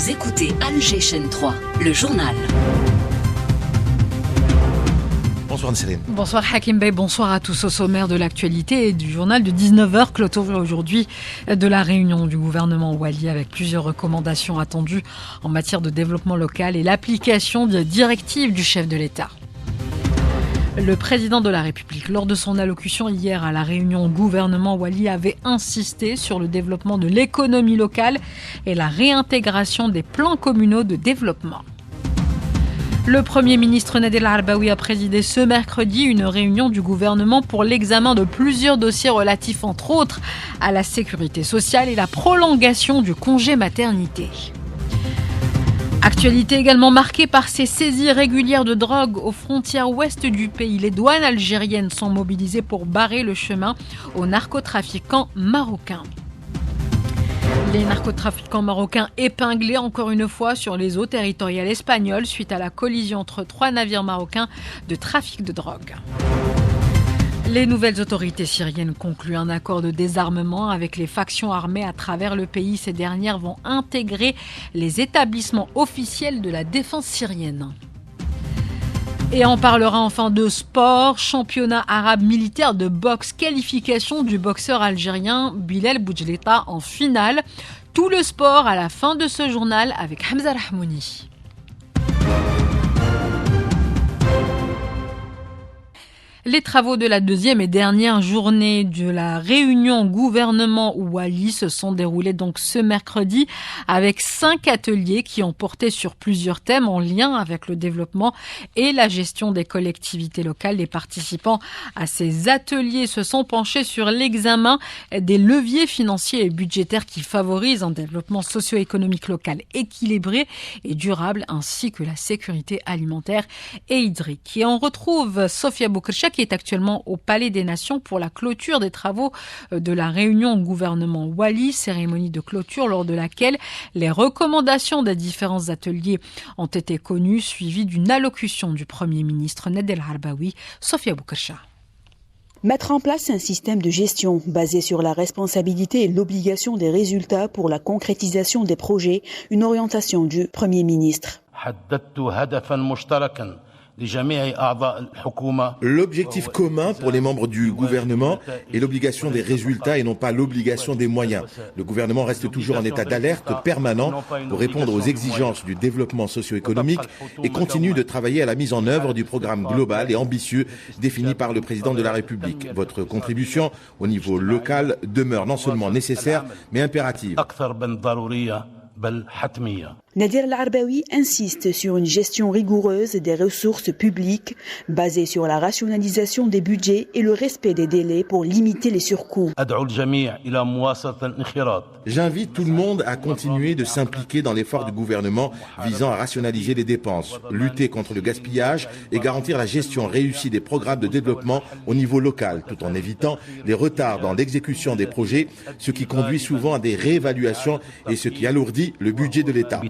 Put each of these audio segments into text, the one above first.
Vous écoutez Alger Chaîne 3, le journal. Bonsoir Céline. Bonsoir Hakim Bey, bonsoir à tous. Au sommaire de l'actualité et du journal de 19h, clôture aujourd'hui de la réunion du gouvernement Wali avec plusieurs recommandations attendues en matière de développement local et l'application des directives du chef de l'État. Le président de la République, lors de son allocution hier à la réunion gouvernement Wali, avait insisté sur le développement de l'économie locale et la réintégration des plans communaux de développement. Le Premier ministre Nadel Arbaoui a présidé ce mercredi une réunion du gouvernement pour l'examen de plusieurs dossiers relatifs entre autres à la sécurité sociale et la prolongation du congé maternité. Actualité également marquée par ces saisies régulières de drogue aux frontières ouest du pays. Les douanes algériennes sont mobilisées pour barrer le chemin aux narcotrafiquants marocains. Les narcotrafiquants marocains épinglés encore une fois sur les eaux territoriales espagnoles suite à la collision entre 3 navires marocains de trafic de drogue. Les nouvelles autorités syriennes concluent un accord de désarmement avec les factions armées à travers le pays. Ces dernières vont intégrer les établissements officiels de la défense syrienne. Et on parlera enfin de sport, championnat arabe militaire de boxe, qualification du boxeur algérien Bilal Boudjeleta en finale. Tout le sport à la fin de ce journal avec Hamza Rahmouni. Les travaux de la deuxième et dernière journée de la réunion gouvernement Wali se sont déroulés donc ce mercredi avec 5 ateliers qui ont porté sur plusieurs thèmes en lien avec le développement et la gestion des collectivités locales. Les participants à ces ateliers se sont penchés sur l'examen des leviers financiers et budgétaires qui favorisent un développement socio-économique local équilibré et durable ainsi que la sécurité alimentaire et hydrique. Et on retrouve Sofia Boukrcha qui est actuellement au Palais des Nations pour la clôture des travaux de la réunion gouvernement Wali, cérémonie de clôture lors de laquelle les recommandations des différents ateliers ont été connues, suivies d'une allocution du Premier ministre Nadel Arbaoui. Sofia Boukrcha. Mettre en place un système de gestion basé sur la responsabilité et l'obligation des résultats pour la concrétisation des projets, une orientation du Premier ministre. L'objectif commun pour les membres du gouvernement est l'obligation des résultats et non pas l'obligation des moyens. Le gouvernement reste toujours en état d'alerte permanent pour répondre aux exigences du développement socio-économique et continue de travailler à la mise en œuvre du programme global et ambitieux défini par le président de la République. Votre contribution au niveau local demeure non seulement nécessaire mais impérative. Nadel Arbaoui insiste sur une gestion rigoureuse des ressources publiques basée sur la rationalisation des budgets et le respect des délais pour limiter les surcoûts. J'invite tout le monde à continuer de s'impliquer dans l'effort du gouvernement visant à rationaliser les dépenses, lutter contre le gaspillage et garantir la gestion réussie des programmes de développement au niveau local, tout en évitant les retards dans l'exécution des projets, ce qui conduit souvent à des réévaluations et ce qui alourdit le budget de l'État.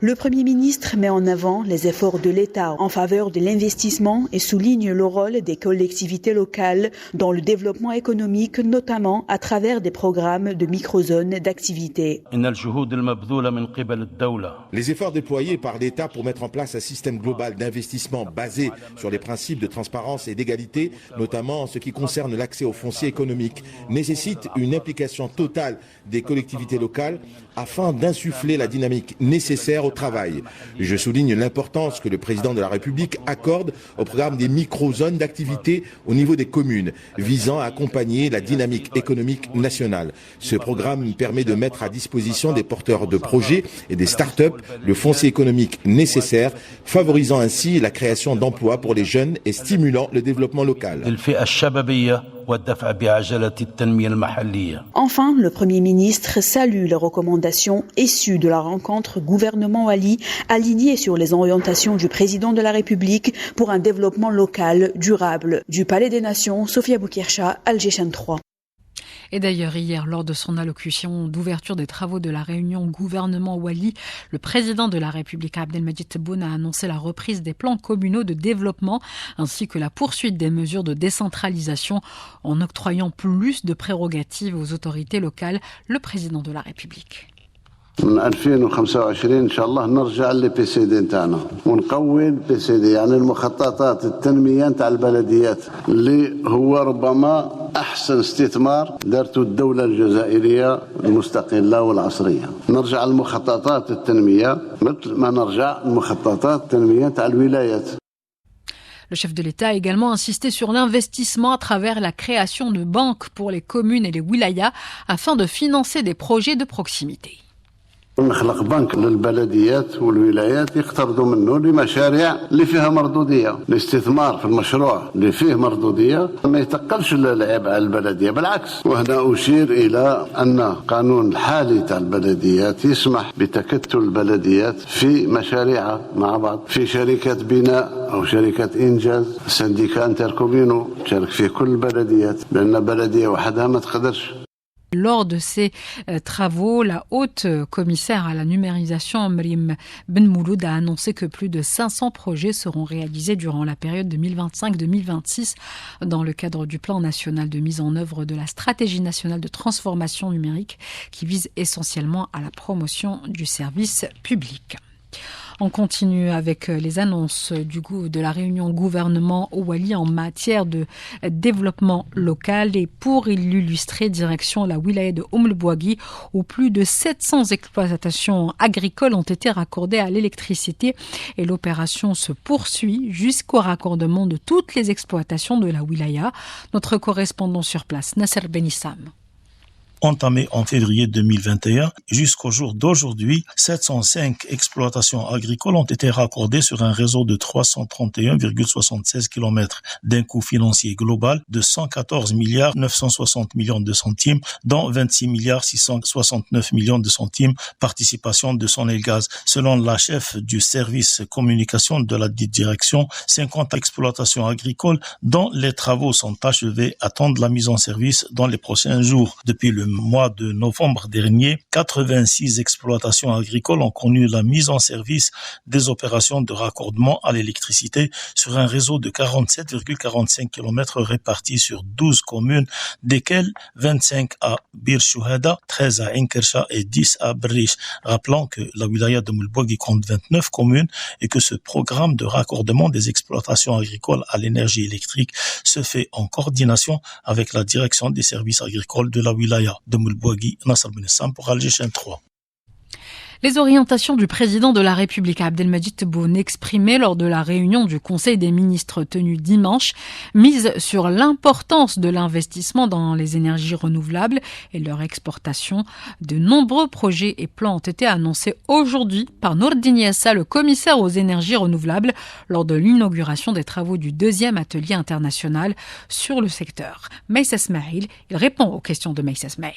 Le Premier ministre met en avant les efforts de l'État en faveur de l'investissement et souligne le rôle des collectivités locales dans le développement économique, notamment à travers des programmes de microzones d'activité. Les efforts déployés par l'État pour mettre en place un système global d'investissement basé sur les principes de transparence et d'égalité, notamment en ce qui concerne l'accès au foncier économique, nécessitent une implication totale des collectivités locales afin d'insuffler la dynamique nécessaire au travail. Je souligne l'importance que le président de la République accorde au programme des micro-zones d'activité au niveau des communes, visant à accompagner la dynamique économique nationale. Ce programme permet de mettre à disposition des porteurs de projets et des start-up le foncier économique nécessaire, favorisant ainsi la création d'emplois pour les jeunes et stimulant le développement local. Enfin, le Premier ministre salue les recommandations issues de la rencontre gouvernement Wali, alignées sur les orientations du président de la République pour un développement local durable. Du Palais des Nations, Sofia Boukrcha, Alger Chaîne 3. Et d'ailleurs, hier, lors de son allocution d'ouverture des travaux de la réunion gouvernement Wali, le président de la République, Abdelmadjid Tebboune, a annoncé la reprise des plans communaux de développement ainsi que la poursuite des mesures de décentralisation en octroyant plus de prérogatives aux autorités locales, le président de la République. من 2025 ان شاء الله نرجع للبي سي دي نتاعنا ونقوي البي سي دي يعني المخططات التنميه نتاع البلديات اللي هو ربما احسن استثمار دارته الدوله الجزائريه المستقله والعصريه. نرجع لمخططات التنميه مثل ما نرجع لمخططات التنميه نتاع الولايات. Le chef de l'État a également insisté sur l'investissement à travers la création de banques pour les communes et les wilayas afin de financer des projets de proximité. نخلق بنك للبلديات والولايات يقترضوا منه لمشاريع اللي فيها مردودية. الاستثمار في المشروع اللي فيه مردودية ما يتقلش العبء على البلدية، بالعكس. وهنا أشير إلى أن قانون الحالي تاع البلديات يسمح بتكتل البلديات في مشاريعها مع بعض، في شركات بناء أو شركات إنجاز، سنديكا انتركومينو تشارك فيه كل البلديات، لأن بلدية وحدها ما تقدرش. Lors de ces travaux, la haute commissaire à la numérisation, Mrim Ben Mouloud, a annoncé que plus de 500 projets seront réalisés durant la période 2025-2026 dans le cadre du plan national de mise en œuvre de la stratégie nationale de transformation numérique qui vise essentiellement à la promotion du service public. On continue avec les annonces de la réunion gouvernement Ouali en matière de développement local et pour l'illustrer, direction la wilaya de Bouagui où plus de 700 exploitations agricoles ont été raccordées à l'électricité et l'opération se poursuit jusqu'au raccordement de toutes les exploitations de la wilaya. Notre correspondant sur place, Nasser Benissam. Entamé en février 2021, jusqu'au jour d'aujourd'hui, 705 exploitations agricoles ont été raccordées sur un réseau de 331,76 km d'un coût financier global de 114 milliards 960 millions de centimes, dont 26 milliards 669 millions de centimes participation de Sonelgaz. Selon la chef du service communication de la dite direction, 50 exploitations agricoles dont les travaux sont achevés attendent la mise en service dans les prochains jours. Depuis le mois de novembre dernier, 86 exploitations agricoles ont connu la mise en service des opérations de raccordement à l'électricité sur un réseau de 47,45 km répartis sur 12 communes, desquelles 25 à Bir Chouhada, 13 à Inkersha et 10 à Brish. Rappelons que la wilaya de Moulbogui compte 29 communes et que ce programme de raccordement des exploitations agricoles à l'énergie électrique se fait en coordination avec la direction des services agricoles de la wilaya de Moulbogui, Nasser Benissam pour Alger Chaîne 3. Les orientations du président de la République Abdelmadjid Tebboune exprimées lors de la réunion du Conseil des ministres tenue dimanche misent sur l'importance de l'investissement dans les énergies renouvelables et leur exportation. De nombreux projets et plans ont été annoncés aujourd'hui par Nourdine Yassa, le commissaire aux énergies renouvelables, lors de l'inauguration des travaux du 2e atelier international sur le secteur. Meissa Smaïl, il répond aux questions de Meissa Smaïl.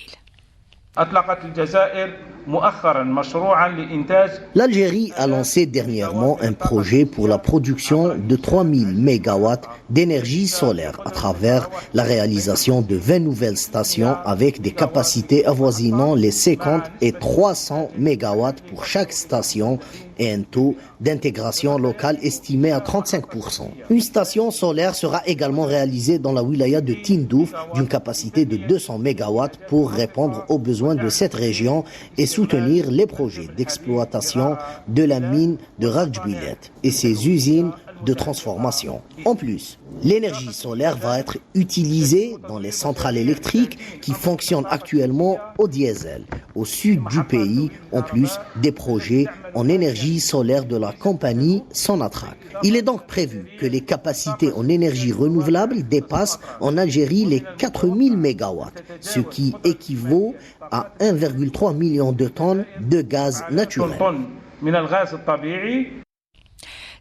L'Algérie a lancé dernièrement un projet pour la production de 3000 MW d'énergie solaire à travers la réalisation de 20 nouvelles stations avec des capacités avoisinant les 50 et 300 MW pour chaque station et un taux d'intégration locale estimé à 35%. Une station solaire sera également réalisée dans la wilaya de Tindouf d'une capacité de 200 MW pour répondre aux besoins de cette région et soutenir les projets d'exploitation de la mine de Rajbilet et ses usines de transformation. En plus, l'énergie solaire va être utilisée dans les centrales électriques qui fonctionnent actuellement au diesel. Au sud du pays, en plus des projets en énergie solaire de la compagnie Sonatrach. Il est donc prévu que les capacités en énergie renouvelable dépassent en Algérie les 4000 MW, ce qui équivaut à 1,3 million de tonnes de gaz naturel.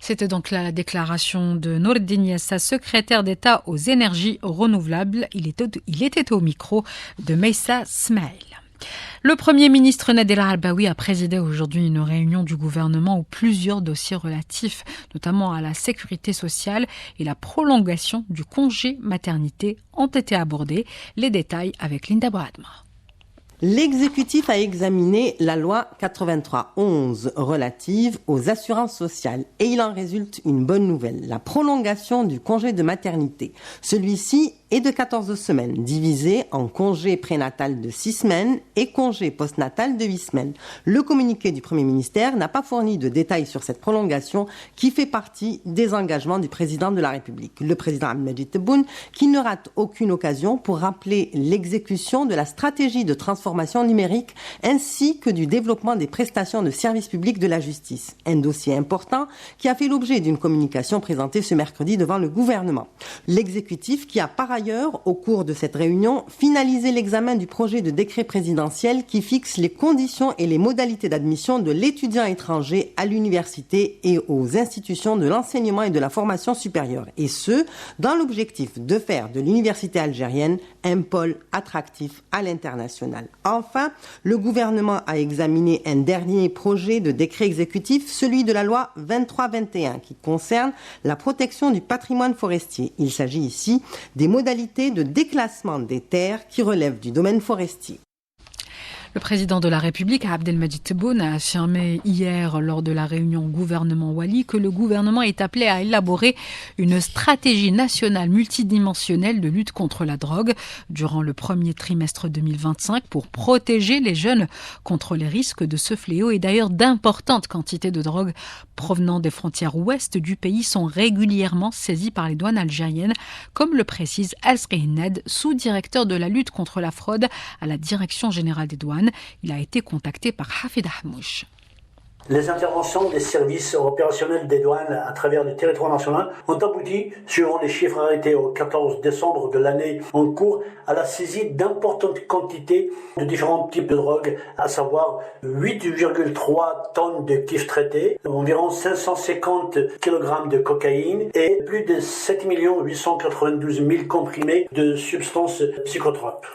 C'était donc là la déclaration de Nourdine Yassa, secrétaire d'État aux énergies renouvelables. Il était au micro de Meissa Smaïl. Le Premier ministre Nader Al-Arbaoui a présidé aujourd'hui une réunion du gouvernement où plusieurs dossiers relatifs notamment à la sécurité sociale et la prolongation du congé maternité ont été abordés. Les détails avec Linda Bradma. L'exécutif a examiné la loi 83/11 relative aux assurances sociales et il en résulte une bonne nouvelle, la prolongation du congé de maternité. Celui-ci est de 14 semaines, divisé en congé prénatal de 6 semaines et congé postnatal de 8 semaines. Le communiqué du Premier ministère n'a pas fourni de détails sur cette prolongation qui fait partie des engagements du président de la République. Le président Abdelmadjid Tebboune qui ne rate aucune occasion pour rappeler l'exécution de la stratégie de transformation numérique ainsi que du développement des prestations de services publics de la justice. Un dossier important qui a fait l'objet d'une communication présentée ce mercredi devant le gouvernement. L'exécutif qui a par ailleurs, au cours de cette réunion, finalisé l'examen du projet de décret présidentiel qui fixe les conditions et les modalités d'admission de l'étudiant étranger à l'université et aux institutions de l'enseignement et de la formation supérieure. Et ce, dans l'objectif de faire de l'université algérienne un pôle attractif à l'international. Enfin, le gouvernement a examiné un dernier projet de décret exécutif, celui de la loi 23/21, qui concerne la protection du patrimoine forestier. Il s'agit ici des modalités de déclassement des terres qui relèvent du domaine forestier. Le président de la République, Abdelmadjid Tebboune, a affirmé hier lors de la réunion gouvernement Wali que le gouvernement est appelé à élaborer une stratégie nationale multidimensionnelle de lutte contre la drogue durant le premier trimestre 2025 pour protéger les jeunes contre les risques de ce fléau. Et d'ailleurs, d'importantes quantités de drogue provenant des frontières ouest du pays sont régulièrement saisies par les douanes algériennes, comme le précise Al-Srihned, sous-directeur de la lutte contre la fraude à la Direction générale des douanes. Il a été contacté par Hafid Ahmouch. Les interventions des services opérationnels des douanes à travers le territoire national ont abouti, suivant les chiffres arrêtés au 14 décembre de l'année en cours, à la saisie d'importantes quantités de différents types de drogues, à savoir 8,3 tonnes de kiff traités, environ 550 kg de cocaïne et plus de 7 892 000 comprimés de substances psychotropes.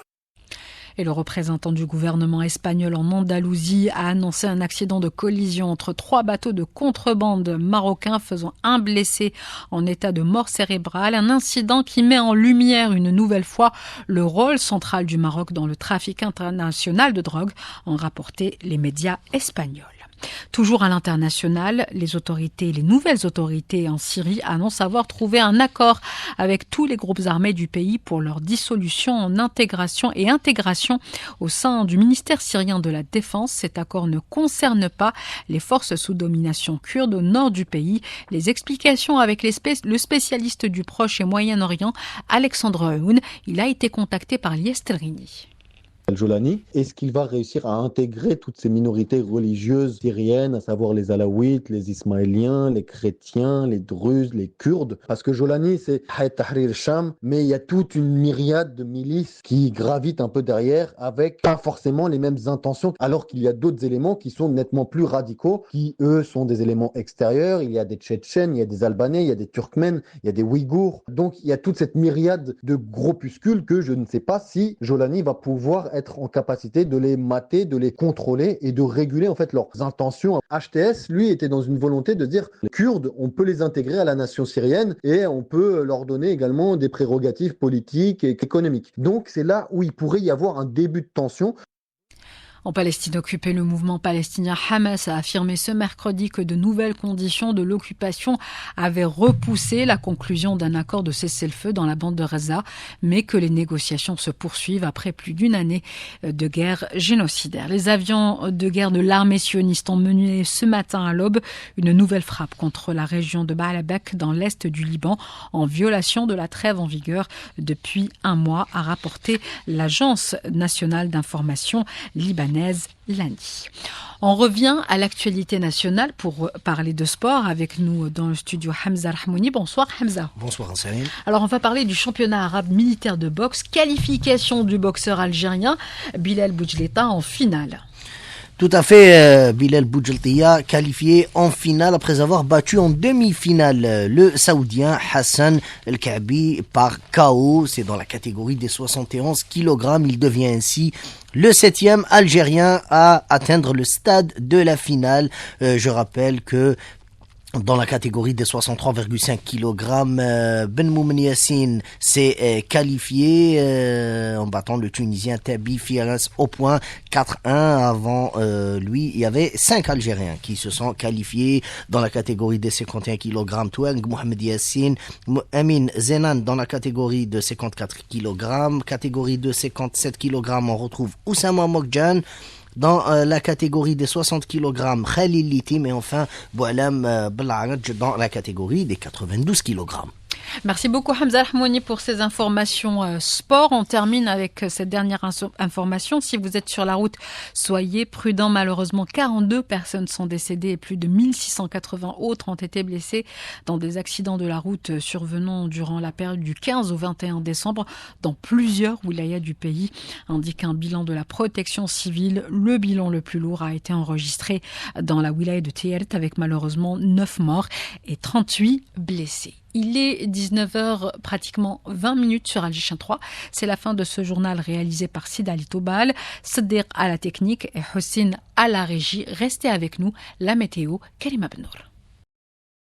Et le représentant du gouvernement espagnol en Andalousie a annoncé un accident de collision entre 3 bateaux de contrebande marocains faisant un blessé en état de mort cérébrale. Un incident qui met en lumière une nouvelle fois le rôle central du Maroc dans le trafic international de drogue, ont rapporté les médias espagnols. Toujours à l'international, les nouvelles autorités en Syrie annoncent avoir trouvé un accord avec tous les groupes armés du pays pour leur dissolution en intégration au sein du ministère syrien de la Défense. Cet accord ne concerne pas les forces sous domination kurde au nord du pays. Les explications avec le spécialiste du Proche et Moyen-Orient, Alexandre Aoun. Il a été contacté par Lies Telrini. Al-Jolani, est-ce qu'il va réussir à intégrer toutes ces minorités religieuses syriennes, à savoir les Alaouites, les Ismaéliens, les chrétiens, les Druzes, les Kurdes? Parce que Jolani, c'est Hayat Tahrir Sham, mais il y a toute une myriade de milices qui gravitent un peu derrière avec pas forcément les mêmes intentions, alors qu'il y a d'autres éléments qui sont nettement plus radicaux, qui eux sont des éléments extérieurs. Il y a des Tchétchènes, il y a des Albanais, il y a des Turkmènes, il y a des Ouïghours. Donc il y a toute cette myriade de groupuscules que je ne sais pas si Jolani va pouvoir être en capacité de les mater, de les contrôler et de réguler en fait leurs intentions. HTS, lui, était dans une volonté de dire les Kurdes, on peut les intégrer à la nation syrienne et on peut leur donner également des prérogatives politiques et économiques. Donc c'est là où il pourrait y avoir un début de tension. En Palestine occupée, le mouvement palestinien Hamas a affirmé ce mercredi que de nouvelles conditions de l'occupation avaient repoussé la conclusion d'un accord de cessez-le-feu dans la bande de Gaza, mais que les négociations se poursuivent après plus d'une année de guerre génocidaire. Les avions de guerre de l'armée sioniste ont mené ce matin à l'aube une nouvelle frappe contre la région de Baalbek dans l'est du Liban, en violation de la trêve en vigueur depuis un mois, a rapporté l'Agence nationale d'information libanaise lundi. On revient à l'actualité nationale pour parler de sport avec nous dans le studio Hamza Rahmouni. Bonsoir Hamza. Bonsoir Ansarine. Alors on va parler du championnat arabe militaire de boxe, qualification du boxeur algérien Bilal Boujleta en finale. Tout à fait, Bilal Boujleta qualifié en finale après avoir battu en demi-finale le Saoudien Hassan El-Kaabi par KO. C'est dans la catégorie des 71 kg. Il devient ainsi le 7e Algérien à atteindre le stade de la finale. Je rappelle que Dans la catégorie des 63,5 kg, Ben Moumen Yassine s'est qualifié en battant le Tunisien Tabi Firas au point 4-1. Avant lui, il y avait 5 Algériens qui se sont qualifiés dans la catégorie des 51 kg. Touang Mohamed Yassine, Amin Zenan dans la catégorie de 54 kg. Catégorie de 57 kg, on retrouve Oussama Mokjan. Dans la catégorie des 60 kg, Khalil Litim et enfin Boualam Blaraj dans la catégorie des 92 kg. Merci beaucoup Hamza Rahmouni pour ces informations sport. On termine avec cette dernière information. Si vous êtes sur la route, soyez prudents. Malheureusement, 42 personnes sont décédées et plus de 1680 autres ont été blessées dans des accidents de la route survenant durant la période du 15 au 21 décembre dans plusieurs wilayas du pays, indique un bilan de la protection civile. Le bilan le plus lourd a été enregistré dans la wilaya de Tayeret avec malheureusement 9 morts et 38 blessés. Il est 19h, pratiquement 20 minutes sur Al-Jishan 3. C'est la fin de ce journal réalisé par Sid Ali Toubal, Saddiq à la technique et Hossein à la régie. Restez avec nous. La météo, Karima Benour.